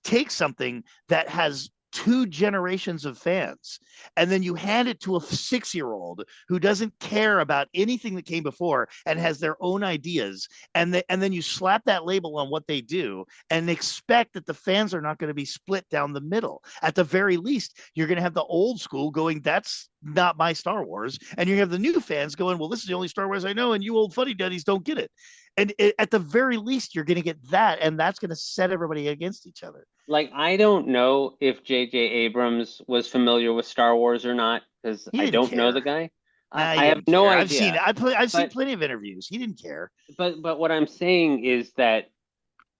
[SPEAKER 2] take something that has two generations of fans and then you hand it to a 6-year-old who doesn't care about anything that came before and has their own ideas, and then you slap that label on what they do and expect that the fans are not going to be split down the middle. At the very least, you're going to have the old school going, that's not my Star Wars, and you have the new fans going, well, this is the only Star Wars I know and you old fuddy duddies don't get it. And at the very least, you're going to get that, and that's going to set everybody against each other.
[SPEAKER 1] Like, I don't know if J.J. Abrams was familiar with Star Wars or not, because
[SPEAKER 2] He
[SPEAKER 1] I
[SPEAKER 2] didn't
[SPEAKER 1] don't know the
[SPEAKER 2] care.
[SPEAKER 1] guy.
[SPEAKER 2] Nah, he
[SPEAKER 1] I have
[SPEAKER 2] didn't
[SPEAKER 1] no
[SPEAKER 2] care.
[SPEAKER 1] idea.
[SPEAKER 2] I've seen
[SPEAKER 1] But
[SPEAKER 2] plenty of interviews. He didn't care.
[SPEAKER 1] but what I'm saying is that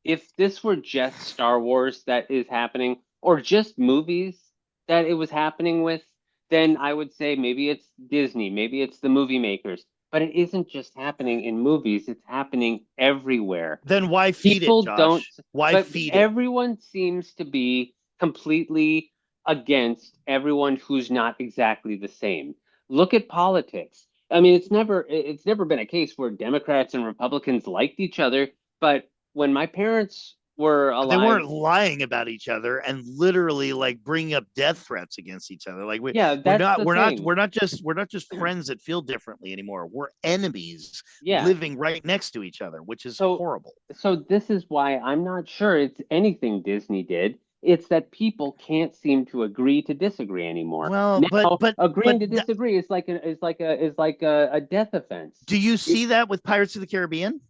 [SPEAKER 1] if this were just Star Wars that is happening, or just movies that it was happening with, then I would say maybe it's Disney, maybe it's the movie makers. But it isn't just happening in movies, it's happening everywhere.
[SPEAKER 2] Then why feed it,
[SPEAKER 1] People don't,
[SPEAKER 2] Josh? Why
[SPEAKER 1] but
[SPEAKER 2] feed it?
[SPEAKER 1] everyone seems to be completely against everyone who's not exactly the same. Look at politics. I mean, it's never been a case where Democrats and Republicans liked each other, but when my parents were
[SPEAKER 2] But they
[SPEAKER 1] alive,
[SPEAKER 2] weren't lying about each other and literally like bringing up death threats against each other. Like
[SPEAKER 1] yeah,
[SPEAKER 2] we're
[SPEAKER 1] that's
[SPEAKER 2] not
[SPEAKER 1] the
[SPEAKER 2] we're not
[SPEAKER 1] thing.
[SPEAKER 2] we're not just friends that feel differently anymore. We're enemies
[SPEAKER 1] Yeah.
[SPEAKER 2] living right next to each other, which is
[SPEAKER 1] So
[SPEAKER 2] horrible.
[SPEAKER 1] so this is why I'm not sure it's anything Disney did. It's that people can't seem to agree to disagree anymore.
[SPEAKER 2] Well,
[SPEAKER 1] Now,
[SPEAKER 2] but
[SPEAKER 1] agreeing to disagree is like a death offense.
[SPEAKER 2] do you
[SPEAKER 1] It,
[SPEAKER 2] see that with Pirates of the Caribbean?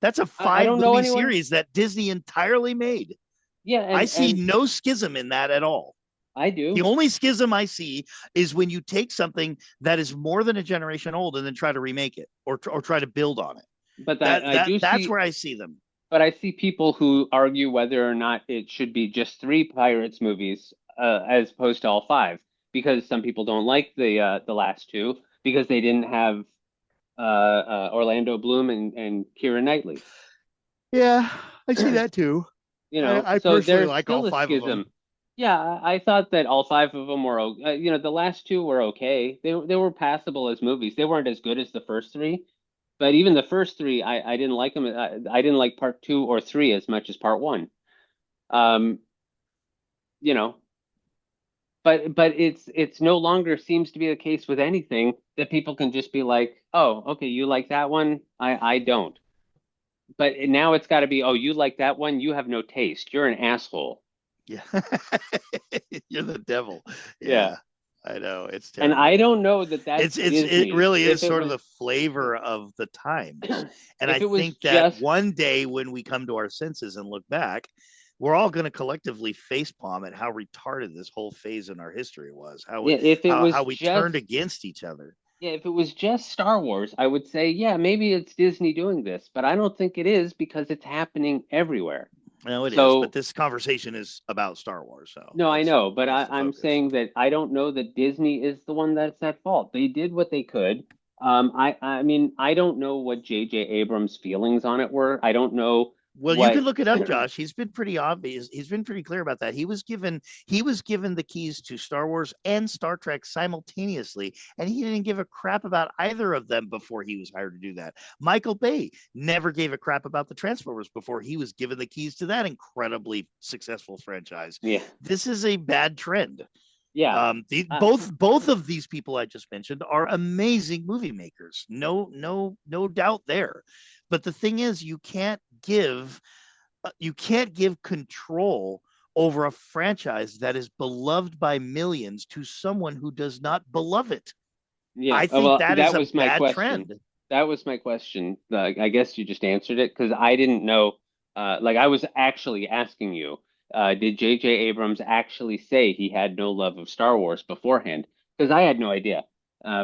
[SPEAKER 2] That's a
[SPEAKER 1] I
[SPEAKER 2] five
[SPEAKER 1] don't know
[SPEAKER 2] movie
[SPEAKER 1] anyone.
[SPEAKER 2] series that Disney entirely made.
[SPEAKER 1] Yeah,
[SPEAKER 2] I
[SPEAKER 1] and
[SPEAKER 2] see
[SPEAKER 1] and
[SPEAKER 2] no schism in that at all.
[SPEAKER 1] I
[SPEAKER 2] The
[SPEAKER 1] do,
[SPEAKER 2] only schism I see is when you take something that is more than a generation old and then try to remake it or try to build on it.
[SPEAKER 1] but I do
[SPEAKER 2] That's
[SPEAKER 1] see.
[SPEAKER 2] where I see them.
[SPEAKER 1] But I see people who argue whether or not it should be just three Pirates movies, as opposed to all five, because some people don't like the last two because they didn't have Orlando Bloom and Keira Knightley.
[SPEAKER 2] Yeah, I see that too. I
[SPEAKER 1] So
[SPEAKER 2] personally
[SPEAKER 1] there's
[SPEAKER 2] like all
[SPEAKER 1] still a
[SPEAKER 2] five of them.
[SPEAKER 1] schism. Yeah, I thought that all five of them were, the last two were okay. They were passable as movies. They weren't as good as the first three, but even the first three, I didn't like them. I didn't like part two or three as much as part one. Um, you know, but it's no longer seems to be the case with anything that people can just be like, oh, okay, you like that one, I don't. But now it's got to be, oh, you like that one, you have no taste, you're an asshole.
[SPEAKER 2] Yeah. You're the devil.
[SPEAKER 1] Yeah.
[SPEAKER 2] Yeah. I know. It's
[SPEAKER 1] And I
[SPEAKER 2] terrible.
[SPEAKER 1] don't know that that's
[SPEAKER 2] It
[SPEAKER 1] Disney.
[SPEAKER 2] really is
[SPEAKER 1] If it
[SPEAKER 2] sort of
[SPEAKER 1] was
[SPEAKER 2] the flavor of the times. And I
[SPEAKER 1] if it was
[SPEAKER 2] think that
[SPEAKER 1] just
[SPEAKER 2] one day when we come to our senses and look back, we're all going to collectively facepalm at how retarded this whole phase in our history was,
[SPEAKER 1] yeah, if it was
[SPEAKER 2] how we turned
[SPEAKER 1] just
[SPEAKER 2] against each other.
[SPEAKER 1] yeah, if it was just Star Wars, I would say, yeah, maybe it's Disney doing this, but I don't think it is because it's happening everywhere.
[SPEAKER 2] No, it is, but
[SPEAKER 1] So,
[SPEAKER 2] this conversation is about Star Wars, so
[SPEAKER 1] no, I know, but
[SPEAKER 2] that's the
[SPEAKER 1] I'm
[SPEAKER 2] focus.
[SPEAKER 1] saying that I don't know that Disney is the one that's at fault. They did what they could. I mean, I don't know what J.J. Abrams' feelings on it were. I don't know
[SPEAKER 2] Well, you can
[SPEAKER 1] what.
[SPEAKER 2] look it up, Josh. He's been pretty obvious. He's been pretty clear about that. He was given the keys to Star Wars and Star Trek simultaneously, and he didn't give a crap about either of them before he was hired to do that. Michael Bay never gave a crap about the Transformers before he was given the keys to that incredibly successful franchise.
[SPEAKER 1] Yeah,
[SPEAKER 2] This is a bad trend.
[SPEAKER 1] yeah. Uh,
[SPEAKER 2] Both of these people I just mentioned are amazing movie makers. No doubt there. But the thing is, you can't give control over a franchise that is beloved by millions to someone who does not beloved it.
[SPEAKER 1] yeah.
[SPEAKER 2] I
[SPEAKER 1] Oh,
[SPEAKER 2] think
[SPEAKER 1] well,
[SPEAKER 2] that is
[SPEAKER 1] that
[SPEAKER 2] a
[SPEAKER 1] was my
[SPEAKER 2] bad
[SPEAKER 1] question.
[SPEAKER 2] trend.
[SPEAKER 1] That was my question. I guess you just answered it because I didn't know. Like I was actually asking you, did J.J. Abrams actually say he had no love of Star Wars beforehand? Because I had no idea.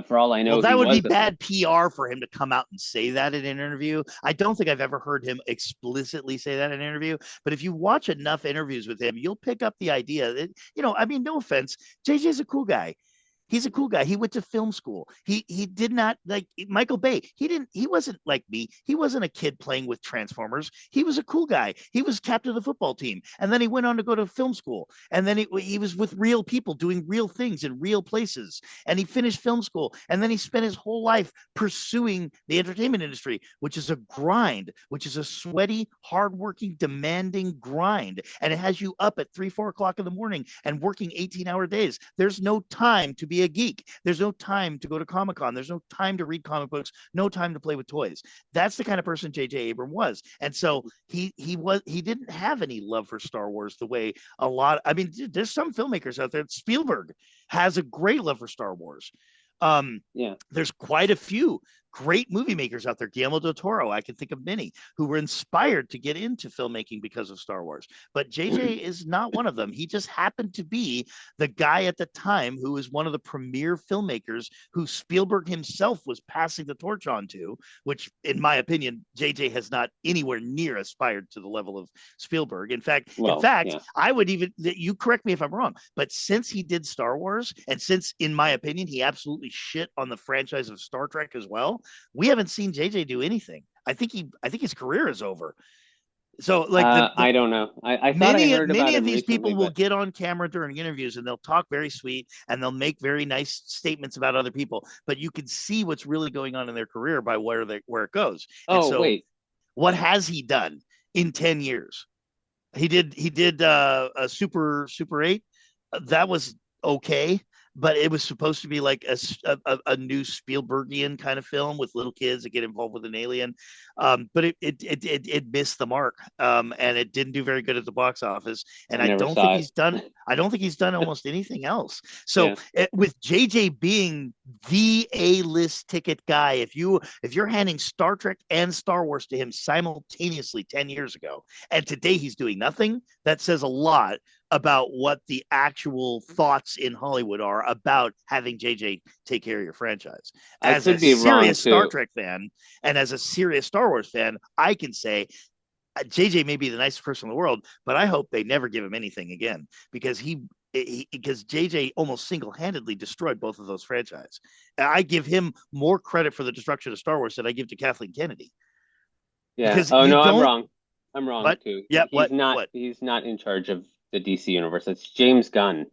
[SPEAKER 1] For all I
[SPEAKER 2] Well,
[SPEAKER 1] know, he
[SPEAKER 2] that would be
[SPEAKER 1] was.
[SPEAKER 2] bad PR for him to come out and say that in an interview. I don't think I've ever heard him explicitly say that in an interview. But if you watch enough interviews with him, you'll pick up the idea that, I mean, no offense, JJ's a cool guy. He's a cool guy. He went to film school. He did not like Michael Bay. He wasn't like me. He wasn't a kid playing with Transformers. He was a cool guy. He was captain of the football team. And then he went on to go to film school. And then he was with real people doing real things in real places. And he finished film school. And then he spent his whole life pursuing the entertainment industry, which is a grind, which is a sweaty, hardworking, demanding grind. And it has you up at 3, 4 o'clock in the morning and working 18-hour days. There's no time to be a geek. There's no time to go to Comic-Con. There's no time to read comic books, no time to play with toys. That's the kind of person J.J. Abrams was. And so he didn't have any love for Star Wars the way a lot. I mean, there's some filmmakers out there. Spielberg has a great love for Star Wars.
[SPEAKER 1] Yeah.
[SPEAKER 2] There's quite a few great movie makers out there. Guillermo del Toro, I can think of many who were inspired to get into filmmaking because of Star Wars. But JJ is not one of them. He just happened to be the guy at the time who was one of the premier filmmakers who Spielberg himself was passing the torch on to, which, in my opinion, JJ has not anywhere near aspired to the level of Spielberg. In
[SPEAKER 1] Well,
[SPEAKER 2] fact,
[SPEAKER 1] yeah.
[SPEAKER 2] I would even, you correct me if I'm wrong, but since he did Star Wars, and since, in my opinion, he absolutely shit on the franchise of Star Trek as well, we haven't seen JJ do anything. I think his career is over. So like the
[SPEAKER 1] I don't know. I thought I
[SPEAKER 2] many
[SPEAKER 1] heard about
[SPEAKER 2] many of
[SPEAKER 1] him
[SPEAKER 2] these
[SPEAKER 1] recently,
[SPEAKER 2] people will
[SPEAKER 1] but
[SPEAKER 2] get on camera during interviews and they'll talk very sweet and they'll make very nice statements about other people, but you can see what's really going on in their career by where it goes. And
[SPEAKER 1] oh
[SPEAKER 2] so
[SPEAKER 1] wait.
[SPEAKER 2] what has he done in 10 years? He did a Super 8. That was okay, but it was supposed to be like a new Spielbergian kind of film with little kids that get involved with an alien. But it missed the mark, and it didn't do very good at the box office. And
[SPEAKER 1] I never saw it.
[SPEAKER 2] I don't think he's done almost anything else. So
[SPEAKER 1] Yeah.
[SPEAKER 2] with JJ being the A-list ticket guy, if you're handing Star Trek and Star Wars to him simultaneously 10 years ago, and today he's doing nothing, that says a lot about what the actual thoughts in Hollywood are about having JJ take care of your franchise.
[SPEAKER 1] I
[SPEAKER 2] As a
[SPEAKER 1] could be wrong
[SPEAKER 2] serious Star
[SPEAKER 1] too.
[SPEAKER 2] Trek fan and as a serious Star Wars fan, I can say JJ may be the nicest person in the world, but I hope they never give him anything again because because JJ almost single-handedly destroyed both of those franchises. I give him more credit for the destruction of Star Wars than I give to Kathleen Kennedy
[SPEAKER 1] Yeah.
[SPEAKER 2] because
[SPEAKER 1] Oh
[SPEAKER 2] you
[SPEAKER 1] no, I'm
[SPEAKER 2] don't.
[SPEAKER 1] wrong. I'm wrong
[SPEAKER 2] What?
[SPEAKER 1] too.
[SPEAKER 2] Yeah.
[SPEAKER 1] He's not
[SPEAKER 2] What?
[SPEAKER 1] he's not in charge of the DC universe. It's James Gunn.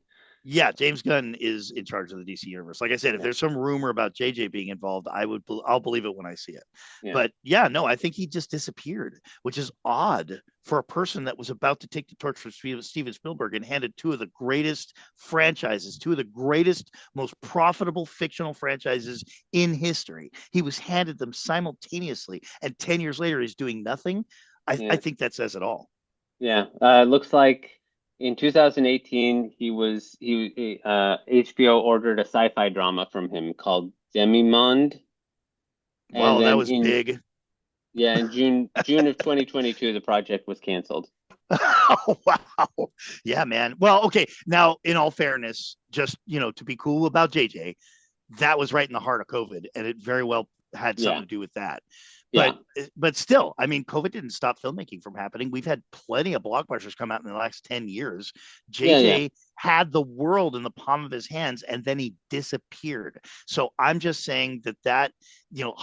[SPEAKER 2] Yeah, James Gunn is in charge of the DC universe. Like I said, if there's some rumor about JJ being involved, I'll believe it when I see it.
[SPEAKER 1] Yeah.
[SPEAKER 2] But yeah, no, I think he just disappeared, which is odd for a person that was about to take the torch from Steven Spielberg and handed two of the greatest franchises, two of the greatest, most profitable fictional franchises in history. He was handed them simultaneously, and 10 years later, he's doing nothing. I think that says it all.
[SPEAKER 1] Yeah. Looks like in 2018 HBO ordered a sci-fi drama from him called Demimonde. And
[SPEAKER 2] Wow, that
[SPEAKER 1] then
[SPEAKER 2] was big.
[SPEAKER 1] Yeah, in June of 2022, the project was canceled.
[SPEAKER 2] Oh, wow. Yeah, man. Well, okay. Now, in all fairness, just, to be cool about JJ, that was right in the heart of COVID, and it very well had something to do with that. But still, I mean, COVID didn't stop filmmaking from happening. We've had plenty of blockbusters come out in the last 10 years. JJ had the world in the palm of his hands, and then he disappeared. So I'm just saying that you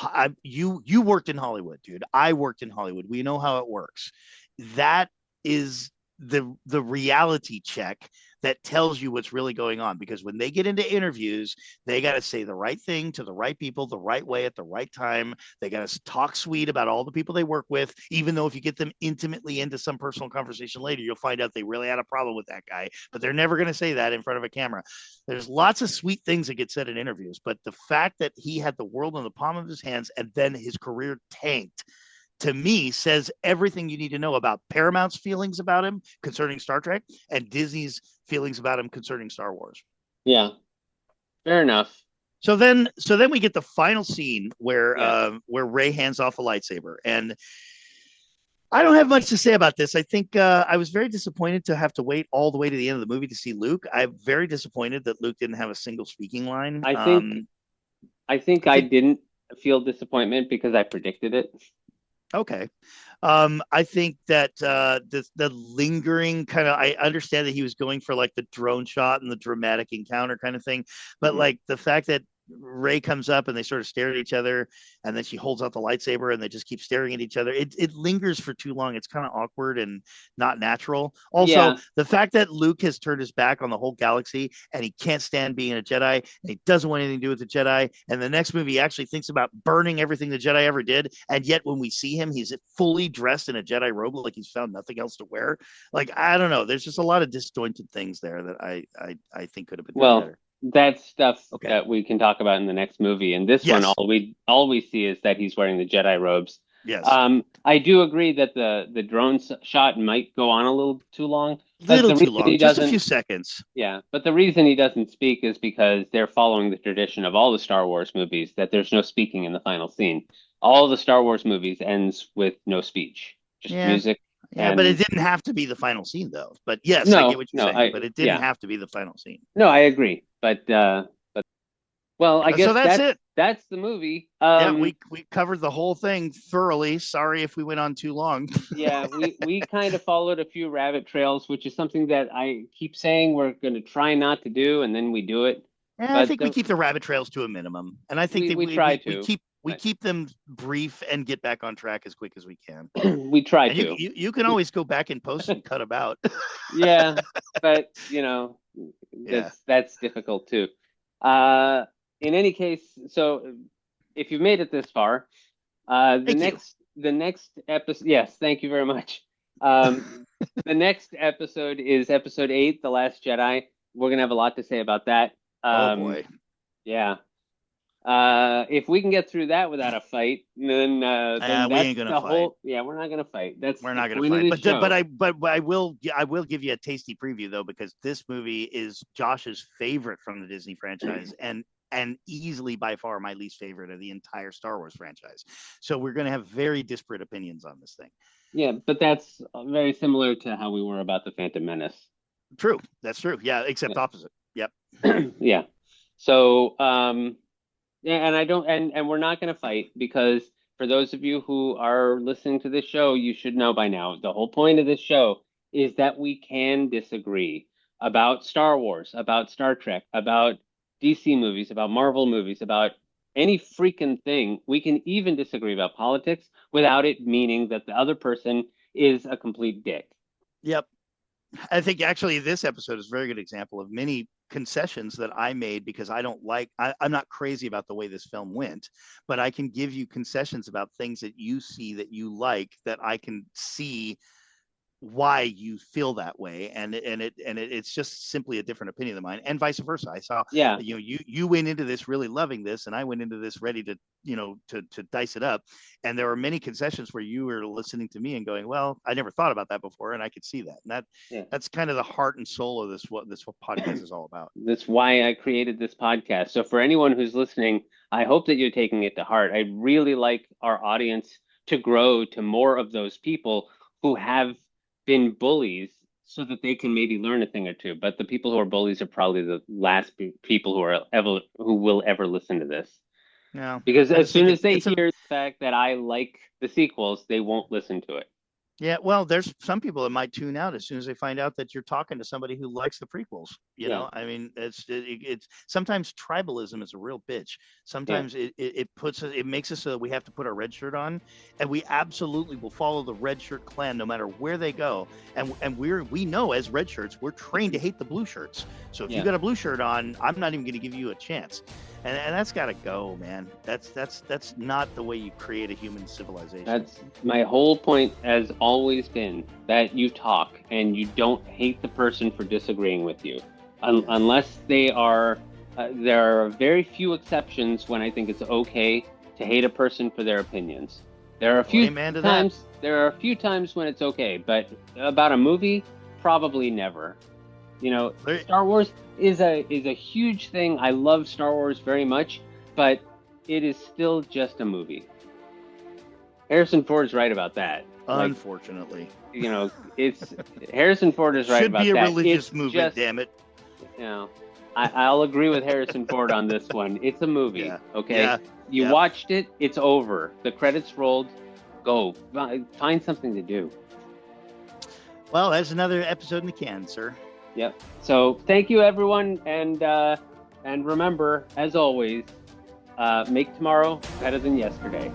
[SPEAKER 2] worked in Hollywood, dude. I worked in Hollywood. We know how it works. That is the reality check that tells you what's really going on, because when they get into interviews, they got to say the right thing to the right people the right way at the right time. They got to talk sweet about all the people they work with, even though if you get them intimately into some personal conversation later, you'll find out they really had a problem with that guy, but they're never going to say that in front of a camera. There's lots of sweet things that get said in interviews, but the fact that he had the world in the palm of his hands and then his career tanked, to me, says everything you need to know about Paramount's feelings about him concerning Star Trek and Disney's feelings about him concerning Star Wars.
[SPEAKER 1] Yeah, fair enough.
[SPEAKER 2] So then we get the final scene where Rey hands off a lightsaber, and I don't have much to say about this. I think I was very disappointed to have to wait all the way to the end of the movie to see Luke. I'm very disappointed that Luke didn't have a single speaking line.
[SPEAKER 1] I think I didn't feel disappointment because I predicted it.
[SPEAKER 2] Okay. I think that the lingering kind of, I understand that he was going for like the drone shot and the dramatic encounter kind of thing, but like the fact that Rey comes up and they sort of stare at each other, and then she holds out the lightsaber and they just keep staring at each other. It lingers for too long. It's kind of awkward and not natural. Also, the fact that Luke has turned his back on the whole galaxy and he can't stand being a Jedi and he doesn't want anything to do with the Jedi. And the next movie he actually thinks about burning everything the Jedi ever did. And yet when we see him, he's fully dressed in a Jedi robe, like he's found nothing else to wear. Like, I don't know. There's just a lot of disjointed things there that I think could have been better.
[SPEAKER 1] That's stuff that we can talk about in the next movie. And this one, all we see is that he's wearing the Jedi robes.
[SPEAKER 2] Yes.
[SPEAKER 1] I do agree that the drone shot might go on a little too long.
[SPEAKER 2] Just a few seconds.
[SPEAKER 1] Yeah, but the reason he doesn't speak is because they're following the tradition of all the Star Wars movies, that there's no speaking in the final scene. All the Star Wars movies ends with no speech, just music.
[SPEAKER 2] Yeah, but it didn't have to be the final scene, though. But yes, I get what you're saying. But it didn't have to be the final scene.
[SPEAKER 1] No, I agree. But well, I guess
[SPEAKER 2] so that's it.
[SPEAKER 1] That's the movie.
[SPEAKER 2] We covered the whole thing thoroughly. Sorry if we went on too long.
[SPEAKER 1] Yeah, we kind of followed a few rabbit trails, which is something that I keep saying we're going to try not to do, and then we do it.
[SPEAKER 2] Yeah, I think we keep the rabbit trails to a minimum, and I think we try to. We keep them brief and get back on track as quick as we can.
[SPEAKER 1] We try to.
[SPEAKER 2] You can always go back and post and cut them out.
[SPEAKER 1] Yeah, but that's difficult too. In any case, so if you've made it this far, the next episode. Yes, thank you very much. The next episode is episode 8, The Last Jedi. We're gonna have a lot to say about that.
[SPEAKER 2] Oh boy.
[SPEAKER 1] Yeah. If we can get through that without a fight, then
[SPEAKER 2] we ain't gonna fight.
[SPEAKER 1] We're not gonna fight.
[SPEAKER 2] We're not gonna fight. But I will give you a tasty preview though, because this movie is Josh's favorite from the Disney franchise and easily by far my least favorite of the entire Star Wars franchise. So we're gonna have very disparate opinions on this thing.
[SPEAKER 1] Yeah, but that's very similar to how we were about the Phantom Menace.
[SPEAKER 2] True, that's true. Yeah, except opposite. Yep.
[SPEAKER 1] Yeah. So and I don't, and we're not going to fight, because for those of you who are listening to this show, you should know by now, the whole point of this show is that we can disagree about Star Wars, about Star Trek, about DC movies, about Marvel movies, about any freaking thing. We can even disagree about politics without it meaning that the other person is a complete dick.
[SPEAKER 2] Yep. I think actually this episode is a very good example of many concessions that I made because I'm not crazy about the way this film went, but I can give you concessions about things that you see that you like, that I can see why you feel that way, and it's just simply a different opinion than mine, and vice versa. I saw, you went into this really loving this, and I went into this ready to to dice it up, and there were many concessions where you were listening to me and going, well, I never thought about that before, and I could see that, and that's kind of the heart and soul of what podcast is all about.
[SPEAKER 1] That's why I created this podcast. So for anyone who's listening, I hope that you're taking it to heart. I really like our audience to grow to more of those people who have been bullies, so that they can maybe learn a thing or two. But the people who are bullies are probably the last people who will ever listen to this.
[SPEAKER 2] Yeah,
[SPEAKER 1] because as soon as they hear the fact that I like the sequels, they won't listen to it.
[SPEAKER 2] Yeah, well, there's some people that might tune out as soon as they find out that you're talking to somebody who likes the prequels. You know, I mean, it's sometimes tribalism is a real bitch. Sometimes it makes us so that we have to put our red shirt on, and we absolutely will follow the red shirt clan no matter where they go. And we know as red shirts, we're trained to hate the blue shirts. So if you got a blue shirt on, I'm not even going to give you a chance. And that's got to go, man. That's not the way you create a human civilization. That's
[SPEAKER 1] my whole point has always been, that you talk and you don't hate the person for disagreeing with you, unless they are. There are very few exceptions when I think it's okay to hate a person for their opinions. There are a few times. There are a few times when it's okay, but about a movie, probably never. Star Wars is a huge thing. I love Star Wars very much, but it is still just a movie. Harrison Ford's right about that.
[SPEAKER 2] Unfortunately,
[SPEAKER 1] it's Harrison Ford is right about that.
[SPEAKER 2] Should be a religious movement, damn it.
[SPEAKER 1] I'll agree with Harrison Ford on this one. It's a movie.
[SPEAKER 2] Yeah.
[SPEAKER 1] Okay,
[SPEAKER 2] yeah.
[SPEAKER 1] You watched it. It's over. The credits rolled. Go find something to do.
[SPEAKER 2] Well, that's another episode in the can, sir.
[SPEAKER 1] Yep. So thank you, everyone, and remember, as always, make tomorrow better than yesterday.